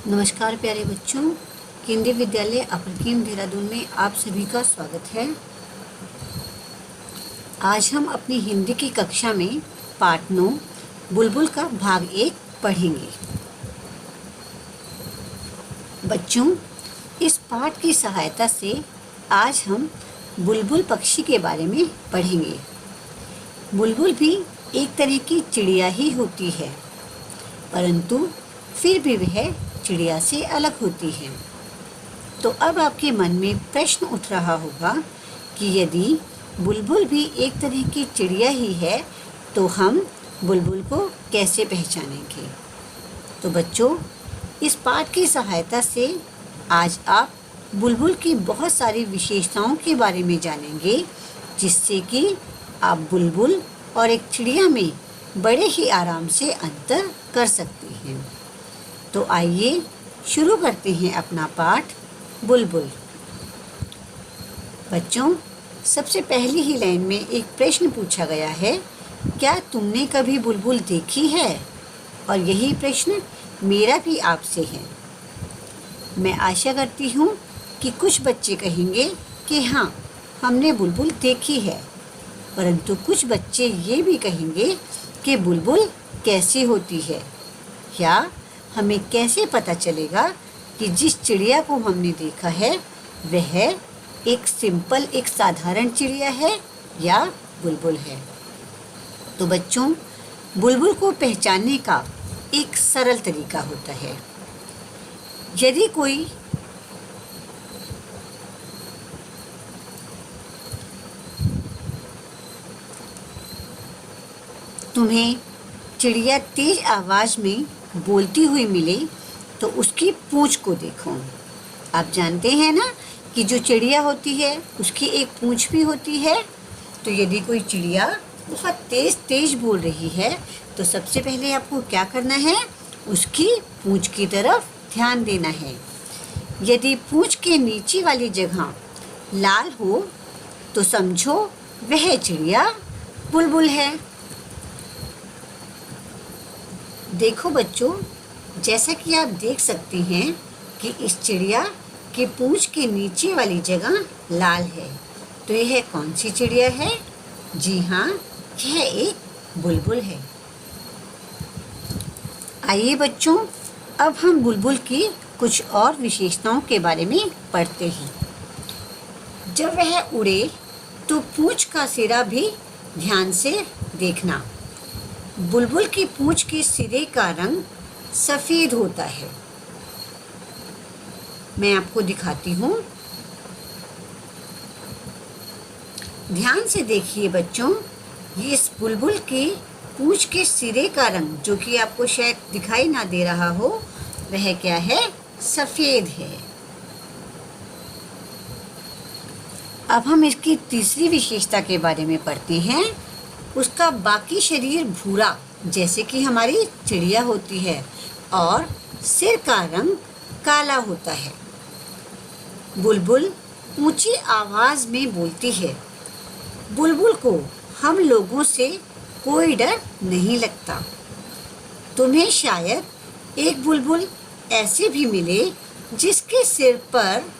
नमस्कार प्यारे बच्चों, केंद्रीय विद्यालय अपर देहरादून में आप सभी का स्वागत है। आज हम अपनी हिंदी की कक्षा में पाठ 9 बुलबुल का भाग 1 पढ़ेंगे। बच्चों, इस पाठ की सहायता से आज हम बुलबुल पक्षी के बारे में पढ़ेंगे। बुलबुल भी एक तरह की चिड़िया ही होती है, परंतु फिर भी वह चिड़िया से अलग होती है। तो अब आपके मन में प्रश्न उठ रहा होगा कि यदि बुलबुल भी एक तरह की चिड़िया ही है तो हम बुलबुल को कैसे पहचानेंगे। तो बच्चों, इस पाठ की सहायता से आज आप बुलबुल की बहुत सारी विशेषताओं के बारे में जानेंगे, जिससे कि आप बुलबुल और एक चिड़िया में बड़े ही आराम से अंतर कर सकते हैं। तो आइए शुरू करते हैं अपना पाठ बुलबुल। बच्चों, सबसे पहली ही लाइन में एक प्रश्न पूछा गया है, क्या तुमने कभी बुलबुल देखी है? और यही प्रश्न मेरा भी आपसे है। मैं आशा करती हूँ कि कुछ बच्चे कहेंगे कि हाँ, हमने बुलबुल देखी है, परंतु कुछ बच्चे ये भी कहेंगे कि बुलबुल कैसी होती है, या हमें कैसे पता चलेगा कि जिस चिड़िया को हमने देखा है वह एक साधारण चिड़िया है या बुलबुल है। तो बच्चों, बुलबुल को पहचानने का एक सरल तरीका होता है। यदि कोई तुम्हें चिड़िया तेज आवाज़ में बोलती हुई मिले तो उसकी पूंछ को देखो। आप जानते हैं ना कि जो चिड़िया होती है उसकी एक पूंछ भी होती है। तो यदि कोई चिड़िया बहुत तेज बोल रही है तो सबसे पहले आपको क्या करना है, उसकी पूंछ की तरफ ध्यान देना है। यदि पूंछ के नीचे वाली जगह लाल हो तो समझो वह चिड़िया बुलबुल है। देखो बच्चों, जैसा कि आप देख सकते हैं कि इस चिड़िया की पूंछ के नीचे वाली जगह लाल है। तो यह कौन सी चिड़िया है? जी हाँ, यह एक बुलबुल है। आइए बच्चों, अब हम बुलबुल की कुछ और विशेषताओं के बारे में पढ़ते हैं। जब वह उड़े तो पूंछ का सिरा भी ध्यान से देखना। बुलबुल की पूंछ के सिरे का रंग सफ़ेद होता है। मैं आपको दिखाती हूँ, ध्यान से देखिए बच्चों। ये इस बुलबुल की पूंछ के सिरे का रंग, जो कि आपको शायद दिखाई ना दे रहा हो, वह क्या है? सफ़ेद है। अब हम इसकी तीसरी विशेषता के बारे में पढ़ते हैं। उसका बाकी शरीर भूरा जैसे कि हमारी चिड़िया होती है और सिर का रंग काला होता है। बुलबुल ऊंची आवाज़ में बोलती है। बुलबुल को हम लोगों से कोई डर नहीं लगता। तुम्हें शायद एक बुलबुल ऐसे भी मिले जिसके सिर पर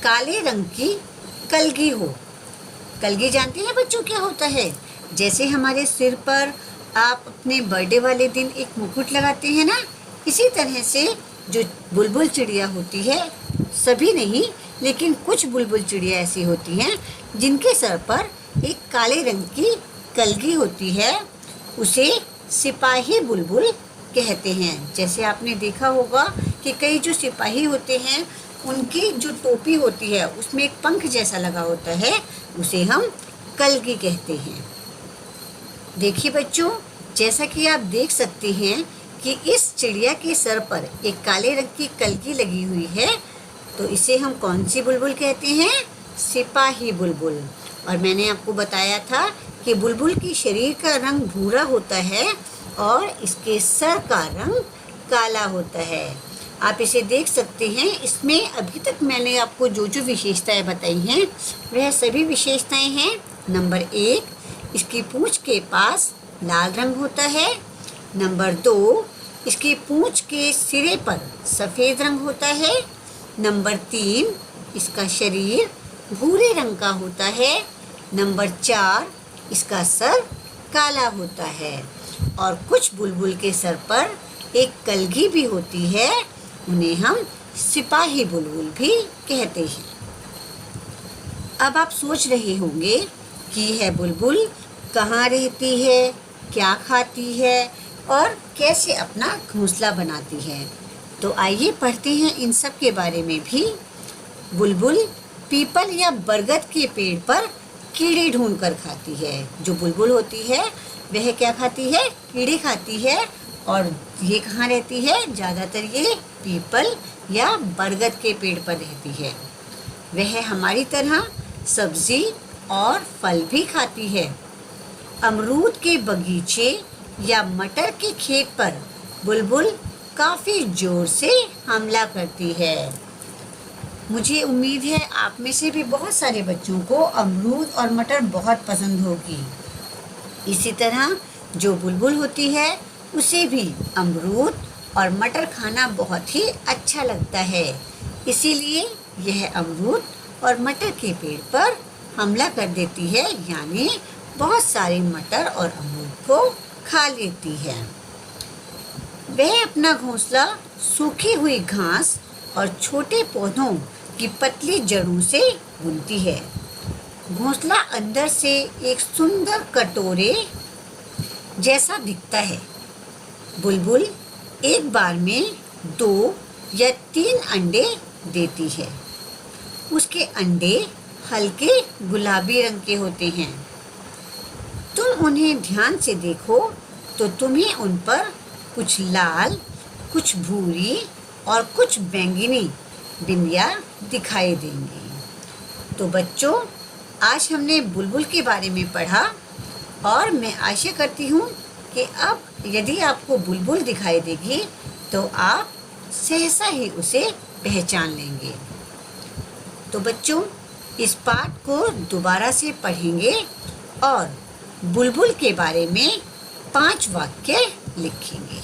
काले रंग की कलगी हो। कलगी जानते हैं बच्चों क्या होता है? जैसे हमारे सिर पर आप अपने बर्थडे वाले दिन एक मुकुट लगाते हैं ना, इसी तरह से जो बुलबुल चिड़िया होती है, सभी नहीं लेकिन कुछ बुलबुल चिड़िया ऐसी होती हैं जिनके सर पर एक काले रंग की कलगी होती है। उसे सिपाही बुलबुल कहते हैं। जैसे आपने देखा होगा कि कई जो सिपाही होते हैं उनकी जो टोपी होती है उसमें एक पंख जैसा लगा होता है, उसे हम कलगी कहते हैं। देखिए बच्चों, जैसा कि आप देख सकते हैं कि इस चिड़िया के सर पर एक काले रंग की कलगी लगी हुई है, तो इसे हम कौन सी बुलबुल कहते हैं? सिपाही बुलबुल। और मैंने आपको बताया था कि बुलबुल की शरीर का रंग भूरा होता है और इसके सर का रंग काला होता है। आप इसे देख सकते हैं। इसमें अभी तक मैंने आपको जो जो विशेषताएं बताई हैं वह सभी विशेषताएं हैं। नंबर 1, इसकी पूंछ के पास लाल रंग होता है। नंबर 2, इसकी पूंछ के सिरे पर सफ़ेद रंग होता है। नंबर 3, इसका शरीर भूरे रंग का होता है। नंबर 4, इसका सर काला होता है। और कुछ बुलबुल के सर पर एक कलगी भी होती है, उन्हें हम सिपाही बुलबुल भी कहते हैं। अब आप सोच रहे होंगे कि यह बुलबुल कहाँ रहती है, क्या खाती है और कैसे अपना घोंसला बनाती है। तो आइए पढ़ते हैं इन सब के बारे में भी। बुलबुल पीपल या बरगद के पेड़ पर कीड़े ढूंढ कर खाती है। जो बुलबुल होती है वह क्या खाती है? कीड़े खाती है। और ये कहाँ रहती है? ज़्यादातर ये पीपल या बरगद के पेड़ पर रहती है। वह हमारी तरह सब्जी और फल भी खाती है। अमरूद के बगीचे या मटर के खेत पर बुलबुल काफ़ी ज़ोर से हमला करती है। मुझे उम्मीद है आप में से भी बहुत सारे बच्चों को अमरूद और मटर बहुत पसंद होगी। इसी तरह जो बुलबुल होती है उसे भी अमरूद और मटर खाना बहुत ही अच्छा लगता है, इसीलिए यह अमरूद और मटर के पेड़ पर हमला कर देती है, यानी बहुत सारे मटर और अमरूद को खा लेती है। वह अपना घोंसला सूखी हुई घास और छोटे पौधों की पतली जड़ों से बुनती है। घोंसला अंदर से एक सुंदर कटोरे जैसा दिखता है। बुलबुल एक बार में 2 या 3 अंडे देती है। उसके अंडे हल्के गुलाबी रंग के होते हैं। तुम उन्हें ध्यान से देखो तो तुम्हें उन पर कुछ लाल, कुछ भूरी और कुछ बैंगनी बिंदियाँ दिखाई देंगी। तो बच्चों, आज हमने बुलबुल के बारे में पढ़ा और मैं आशा करती हूँ कि अब यदि आपको बुलबुल दिखाई देगी तो आप सहसा ही उसे पहचान लेंगे। तो बच्चों, इस पाठ को दोबारा से पढ़ेंगे और बुलबुल के बारे में 5 वाक्य लिखेंगे।